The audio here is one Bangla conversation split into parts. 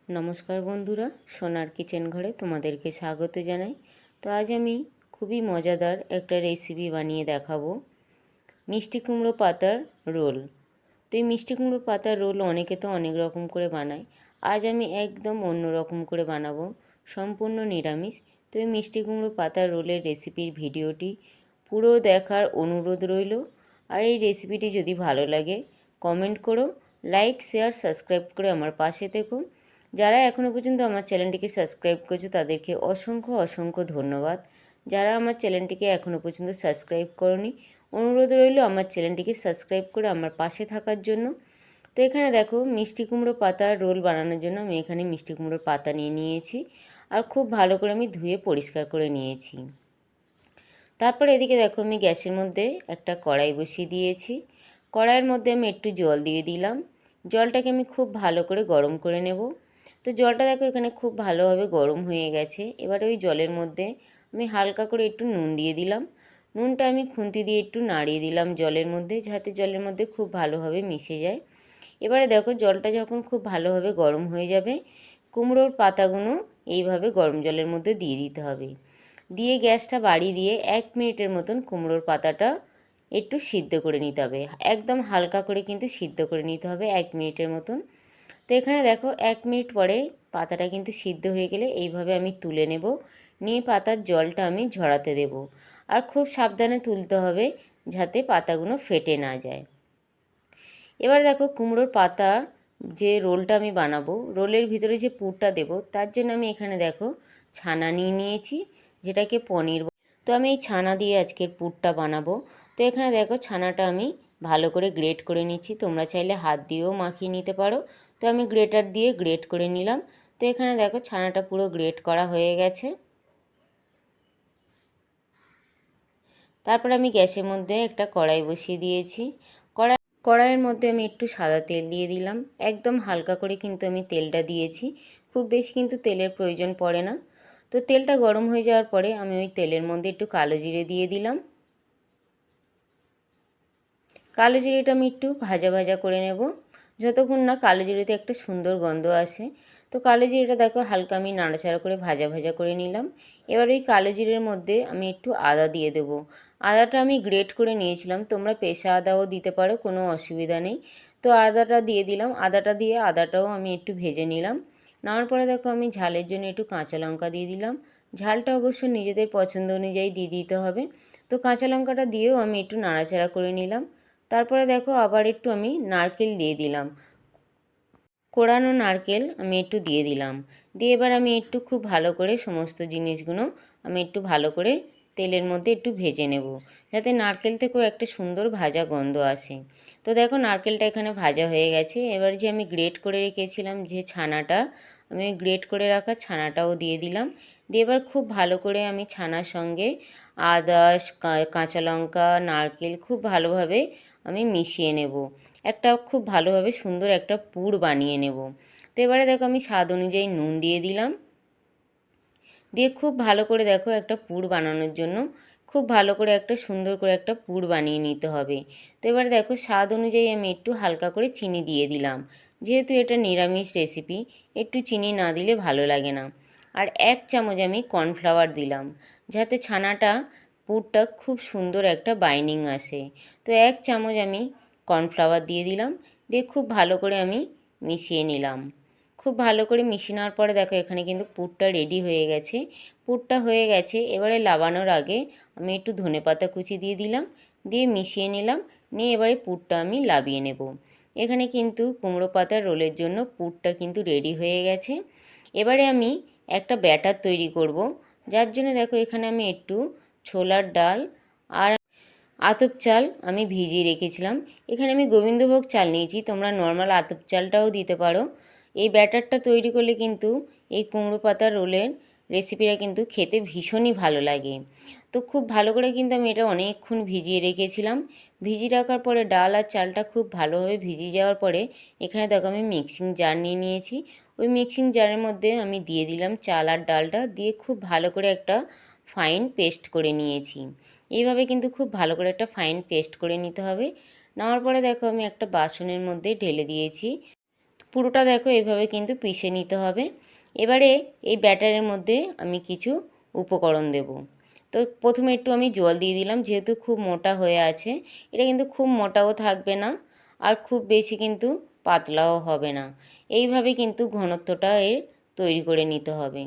নমস্কার বন্ধুরা, সোনার কিচেন ঘরে তোমাদেরকে স্বাগত জানাই। তো আজ আমি খুবই মজাদার একটা রেসিপি বানিয়ে দেখাবো, মিষ্টি কুমড়ো পাতার রোল। তো এই মিষ্টি কুমড়ো পাতার রোল অনেকে তো অনেক রকম করে বানায়। আজ আমি একদম অন্য রকম করে বানাবো, সম্পূর্ণ নিরামিষ। তো এই মিষ্টি কুমড়ো পাতার রোলের রেসিপির ভিডিওটি পুরো দেখার অনুরোধ রইল। আর এই রেসিপিটি যদি ভালো লাগে কমেন্ট করো, লাইক শেয়ার সাবস্ক্রাইব করে আমার পাশে থেকো। যারা এখনও পর্যন্ত আমার চ্যানেলটিকে সাবস্ক্রাইব করেছো তাদেরকে অসংখ্য অসংখ্য ধন্যবাদ। যারা আমার চ্যানেলটিকে এখনও পর্যন্ত সাবস্ক্রাইব করনি, অনুরোধ রইল আমার চ্যানেলটিকে সাবস্ক্রাইব করে আমার পাশে থাকার জন্য। তো এখানে দেখো, মিষ্টি কুমড়ো পাতার রোল বানানোর জন্য আমি এখানে মিষ্টি কুমড়োর পাতা নিয়ে নিয়েছি আর খুব ভালো করে আমি ধুয়ে পরিষ্কার করে নিয়েছি। তারপরে এদিকে দেখো, আমি গ্যাসের মধ্যে একটা কড়াই বসিয়ে দিয়েছি। কড়াইয়ের মধ্যে আমি একটু জল দিয়ে দিলাম। জলটাকে আমি খুব ভালো করে গরম করে নেব। তো জলটা দেখো এখানে খুব ভালোভাবে গরম হয়ে গেছে। এবার ওই জলের মধ্যে আমি হালকা করে একটু নুন দিয়ে দিলাম। নুনটা আমি খুন্তি দিয়ে একটু নাড়িয়ে দিলাম জলের মধ্যে, যাতে জলের মধ্যে খুব ভালোভাবে মিশে যায়। এবারে দেখো, জলটা যখন খুব ভালোভাবে গরম হয়ে যাবে, কুমড়োর পাতাগুলো এইভাবে গরম জলের মধ্যে দিয়ে দিতে হবে। দিয়ে গ্যাসটা বাড়িয়ে দিয়ে 1 মিনিটের মতন কুমড়োর পাতাটা একটু সিদ্ধ করে নিতে হবে। একদম হালকা করে কিন্তু সিদ্ধ করে নিতে হবে 1 মিনিটের মতন। তো এখানে দেখো 1 মিনিট পরে পাতাটা কিন্তু সিদ্ধ হয়ে গেলে এইভাবে আমি তুলে নেব। নিয়ে পাতার জলটা আমি ঝরাতে দেব। আর খুব সাবধানে তুলতে হবে যাতে পাতাগুলো ফেটে না যায়। এবার দেখো, কুমড়োর পাতা যে রোলটা আমি বানাবো, রোলের ভিতরে যে পুরটা দেব, তার জন্য আমি এখানে দেখো ছানা নিয়ে নিয়েছি, যেটাকে পনির। তো আমি এই ছানা দিয়ে আজকের পুরটা বানাবো। তো এখানে দেখো, ছানাটা আমি ভালো করে গ্রেট করে নিচ্ছি। তোমরা চাইলে হাত দিয়েও মাখিয়ে নিতে পারো। তো আমি গ্রেটার দিয়ে গ্রেট করে নিলাম। তো এখানে দেখো, ছানাটা পুরো গ্রেট করা হয়ে গেছে। তারপর আমি গ্যাসের মধ্যে একটা কড়াই বসিয়ে দিয়েছি। কড়াইয়ের মধ্যে আমি একটু সাদা তেল দিয়ে দিলাম। একদম হালকা করে কিন্তু আমি তেলটা দিয়েছি, খুব বেশি কিন্তু তেলের প্রয়োজন পড়ে না। তো তেলটা গরম হয়ে যাওয়ার পরে আমি ওই তেলের মধ্যে একটু কালো জিরে দিয়ে দিলাম। কালো জিরেটা আমি একটু ভাজা ভাজা করে নেব, যতক্ষণ না কালো জিরেতে একটা সুন্দর গন্ধ আসে। তো কালো জিরেটা দেখো হালকা আমি নাড়াচাড়া করে ভাজা ভাজা করে নিলাম। এবার ওই কালো জিরের মধ্যে আমি একটু আদা দিয়ে দেবো। আদাটা আমি গ্রেট করে নিয়েছিলাম, তোমরা পেশা আদাও দিতে পারো, কোনো অসুবিধা নেই। তো আদাটা দিয়ে দিলাম। আদাটা দিয়ে আদাটাও আমি একটু ভেজে নিলাম। নেওয়ার পরে দেখো, আমি ঝালের জন্য একটু কাঁচা লঙ্কা দিয়ে দিলাম। ঝালটা অবশ্য নিজেদের পছন্দ অনুযায়ী দিয়ে দিতে হবে। তো কাঁচা লঙ্কাটা দিয়েও আমি একটু নাড়াচাড়া করে নিলাম। তারপরে দেখো, আবার একটু আমি নারকেল দিয়ে দিলাম। কোড়ানো নারকেল আমি একটু দিয়ে দিলাম। দিয়ে এবার আমি একটু খুব ভালো করে সমস্ত জিনিসগুলো আমি একটু ভালো করে তেলের মধ্যে একটু ভেজে নেব, যাতে নারকেল থেকেও একটা সুন্দর ভাজা গন্ধ আসে। তো দেখো, নারকেলটা এখানে ভাজা হয়ে গেছে। এবার যে আমি গ্রেট করে রেখেছিলাম যে ছানাটা, আমি গ্রেট করে রাখা ছানাটাও দিয়ে দিলাম। দিয়ে এবার খুব ভালো করে আমি ছানার সঙ্গে আদা, কাঁচা লঙ্কা, নারকেল খুব ভালোভাবে আমি মিশিয়ে নেব। একটা খুব ভালোভাবে সুন্দর একটা পুর বানিয়ে নেব। তো এবারে দেখো, আমি স্বাদ অনুযায়ী নুন দিয়ে দিলাম। দিয়ে খুব ভালো করে দেখো, একটা পুর বানানোর জন্য খুব ভালো করে একটা সুন্দর করে একটা পুর বানিয়ে নিতে হবে। তো এবারে দেখো, স্বাদ অনুযায়ী আমি একটু হালকা করে চিনি দিয়ে দিলাম। যেহেতু এটা নিরামিষ রেসিপি, একটু চিনি না দিলে ভালো লাগে না। আর 1 চামচ আমি কর্নফ্লাওয়ার দিলাম, যাতে ছানাটা পুরটা খুব সুন্দর একটা বাইন্ডিং আসে। তো 1 চামচ আমি কর্নফ্লাওয়ার দিয়ে দিলাম। দিয়ে খুব ভালো করে আমি মিশিয়ে নিলাম। খুব ভালো করে মিশিয়ে নেওয়ার পরে দেখো, এখানে কিন্তু পুরটা রেডি হয়ে গেছে। পুরটা হয়ে গেছে। এবারে লাবানোর আগে আমি একটু ধনেপাতা কুচি দিয়ে দিলাম। দিয়ে মিশিয়ে নিলাম। নিয়ে এবারে পুরটা আমি লাবিয়ে নেব। এখানে কিন্তু কুমড়ো পাতার রোলের জন্য পুরটা কিন্তু রেডি হয়ে গেছে। এবারে আমি একটা ব্যাটার তৈরি করব, যার জন্য দেখো এখানে আমি একটু ছোলার ডাল আর আতপ চাল আমি ভিজিয়ে রেখেছিলাম। এখানে আমি গোবিন্দভোগ চাল নিয়েছি, তোমরা নর্মাল আতপ চালটাও দিতে পারো। এই ব্যাটারটা তৈরি করলে কিন্তু এই কুমড়ো পাতার রোলের রেসিপিটা কিন্তু খেতে ভীষণই ভালো লাগে। তো খুব ভালো করে কিন্তু আমি এটা অনেকক্ষণ ভিজিয়ে রেখেছিলাম। ভিজিয়ে রাখার পরে ডাল আর চালটা খুব ভালোভাবে ভিজিয়ে যাওয়ার পরে এখানে দেখো আমি মিক্সিং জার নিয়ে নিয়েছি। ওই মিক্সিং জারের মধ্যে আমি দিয়ে দিলাম চাল আর ডালটা। দিয়ে খুব ভালো করে একটা ফাইন পেস্ট করে নিয়েছি। এইভাবে কিন্তু খুব ভালো করে একটা ফাইন পেস্ট করে নিতে হবে। নেওয়ার পরে দেখো, আমি একটা বাসনের মধ্যে ঢেলে দিয়েছি। পুরোটা দেখো এইভাবে কিন্তু পিষে নিতে হবে। এবারে এই ব্যাটারের মধ্যে আমি কিছু উপকরণ দেব। তো প্রথমে একটু আমি জল দিয়ে দিলাম, যেহেতু খুব মোটা হয়ে আছে। এটা কিন্তু খুব মোটাও থাকবে না, আর খুব বেশি কিন্তু পাতলাও হবে না। এইভাবে কিন্তু ঘনত্বটা এর তৈরি করে নিতে হবে।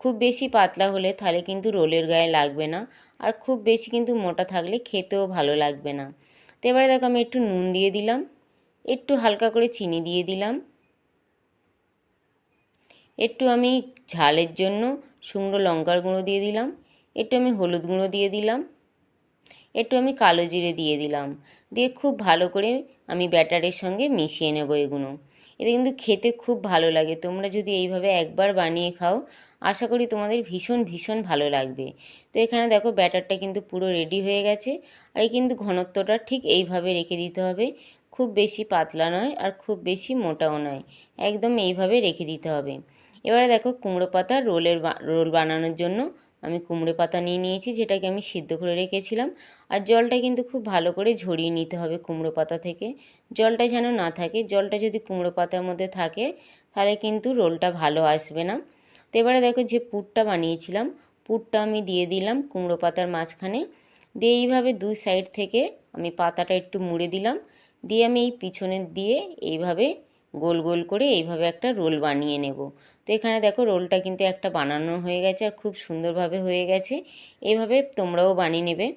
খুব বেশি পাতলা হলে তাহলে কিন্তু রোলের গায়ে লাগবে না, আর খুব বেশি কিন্তু মোটা থাকলে খেতেও ভালো লাগবে না। তো এবারে দেখো আমি একটু নুন দিয়ে দিলাম, একটু হালকা করে চিনি দিয়ে দিলাম, একটু আমি ঝালের জন্য শুকনো লঙ্কার গুঁড়ো দিয়ে দিলাম, একটু আমি হলুদ গুঁড়ো দিয়ে দিলাম, একটু আমি কালো জিরে দিয়ে দিলাম। দিয়ে খুব ভালো করে আমি ব্যাটারের সঙ্গে মিশিয়ে নেব এগুলো। এটা কিন্তু খেতে খুব ভালো লাগে। তোমরা যদি এইভাবে একবার বানিয়ে খাও, আশা করি তোমাদের ভীষণ ভীষণ ভালো লাগবে। তো এখানে দেখো ব্যাটারটা কিন্তু পুরো রেডি হয়ে গেছে। আর এই কিন্তু ঘনত্বটা ঠিক এইভাবে রেখে দিতে হবে। খুব বেশি পাতলা নয়, আর খুব বেশি মোটাও নয়, একদম এইভাবে রেখে দিতে হবে। এবারে দেখো কুমড়ো পাতা রোল বানানোর জন্য আমি কুমড়ো পাতা নিয়ে নিয়েছি, যেটাকে আমি সিদ্ধ করে রেখেছিলাম। আর জলটা কিন্তু খুব ভালো করে ঝরিয়ে নিতে হবে কুমড়ো পাতা থেকে। জলটা যেন না থাকে, জলটা যদি কুমড়ো পাতার মধ্যে থাকে তাহলে কিন্তু রোলটা ভালো আসবে না। তো এবারে দেখো যে পুরটা বানিয়েছিলাম, পুরটা আমি দিয়ে দিলাম কুমড়ো পাতার মাঝখানে। দিয়ে এইভাবে দুই সাইড থেকে আমি পাতাটা একটু মুড়ে দিলাম। দিয়ে আমি এই পিছনের দিয়ে এইভাবে গোল গোল করে এইভাবে একটা রোল বানিয়ে নেব। তো এখানে দেখো রোলটা কিন্তু একটা বানানো হয়ে গেছে, আর খুব সুন্দরভাবে হয়ে গেছে। এইভাবে তোমরাও বানিয়ে নেবে।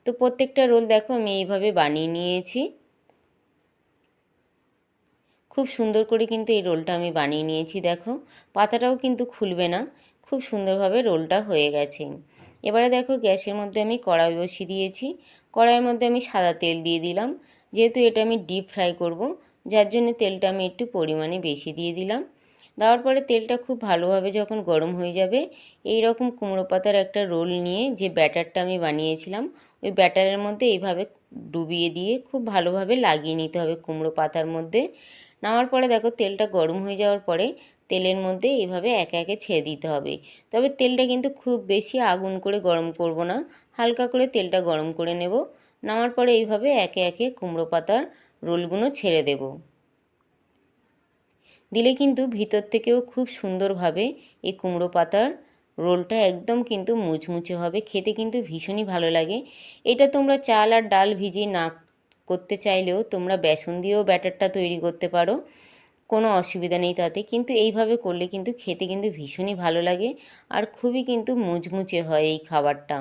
তো প্রত্যেকটা রোল দেখো আমি এইভাবে বানিয়ে নিয়েছি। খুব সুন্দর করে কিন্তু এই রোলটা আমি বানিয়ে নিয়েছি। দেখো পাতাটাও কিন্তু খুলবে না, খুব সুন্দরভাবে রোলটা হয়ে গেছে। এবারে দেখো গ্যাসের মধ্যে আমি কড়াই বসিয়ে দিয়েছি। কড়াইয়ের মধ্যে আমি সাদা তেল দিয়ে দিলাম, যেহেতু এটা আমি ডিপ ফ্রাই করব, যার জন্য তেলটা আমি একটু পরিমাণে বেশি দিয়ে দিলাম। দেওয়ার পরে তেলটা খুব ভালোভাবে যখন গরম হয়ে যাবে, এই রকম কুমড়ো পাতার একটা রোল নিয়ে যে ব্যাটারটা আমি বানিয়েছিলাম, ওই ব্যাটারের মধ্যে এইভাবে ডুবিয়ে দিয়ে খুব ভালোভাবে লাগিয়ে নিতে হবে কুমড়ো পাতার মধ্যে। নামার পরে দেখো তেলটা গরম হয়ে যাওয়ার পরে তেলের মধ্যে এইভাবে একে একে ছেড়ে দিতে হবে। তবে তেলটা কিন্তু খুব বেশি আগুন করে গরম করব না, হালকা করে তেলটা গরম করে নেব। নামার পরে এইভাবে একে একে কুমড়ো পাতার রোলগুলো ছেড়ে দেব। দিলে কিন্তু ভিতর থেকেও খুব সুন্দরভাবে এই কুমড়ো পাতার রোলটা একদম কিন্তু মুচমুচে হবে, খেতে কিন্তু ভীষণই ভালো লাগে। এটা তোমরা চাল আর ডাল ভিজিয়ে না করতে চাইলেও তোমরা বেসন দিয়েও ব্যাটারটা তৈরি করতে পারো, কোনো অসুবিধা নেই তাতে। কিন্তু এইভাবে করলে কিন্তু খেতে কিন্তু ভীষণই ভালো লাগে, আর খুবই কিন্তু মুচমুচে হয় এই খাবারটা।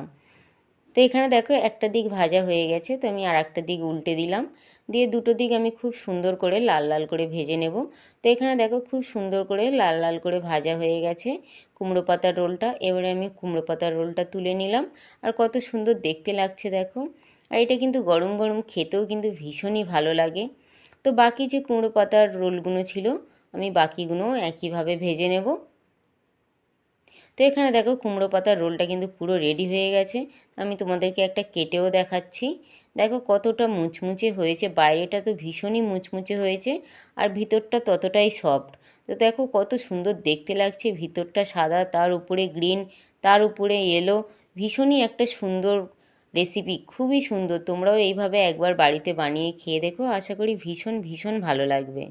তো এখানে দেখো একটা দিক ভাজা হয়ে গেছে, তো আমি আর একটা দিক উল্টে দিলাম। দিয়ে দুটো দিক আমি খুব সুন্দর করে লাল লাল করে ভেজে নেব। তো এখানে দেখো খুব সুন্দর করে লাল লাল করে ভাজা হয়ে গেছে কুমড়ো পাতার রোলটা। এবারে আমি কুমড়ো পাতার রোলটা তুলে নিলাম, আর কত সুন্দর দেখতে লাগছে দেখো। আর এটা কিন্তু গরম গরম খেতেও কিন্তু ভীষণই ভালো লাগে। তো বাকি যে কুমড়ো পাতার রোলগুলো ছিল, আমি বাকিগুলো একইভাবে ভেজে নেব। তো এখানে দেখো কুমড়ো পাতার রোলটা কিন্তু পুরো রেডি হয়ে গেছে। আমি তোমাদেরকে একটা কেটেও দেখাচ্ছি। দেখো কতটা মুচমুচে হয়েছে, বাইরেটা তো ভীষণই মুচমুচে হয়েছে, আর ভিতরটা ততটাই সফট। তো দেখো কত সুন্দর দেখতে লাগছে, ভিতরটা সাদা, তার উপরে গ্রিন, তার উপরে ইয়েলো। ভীষণই একটা সুন্দর রেসিপি, খুবই সুন্দর। তোমরাও এইভাবে একবার বাড়িতে বানিয়ে খেয়ে দেখো, আশা করি ভীষণ ভীষণ ভালো লাগবে।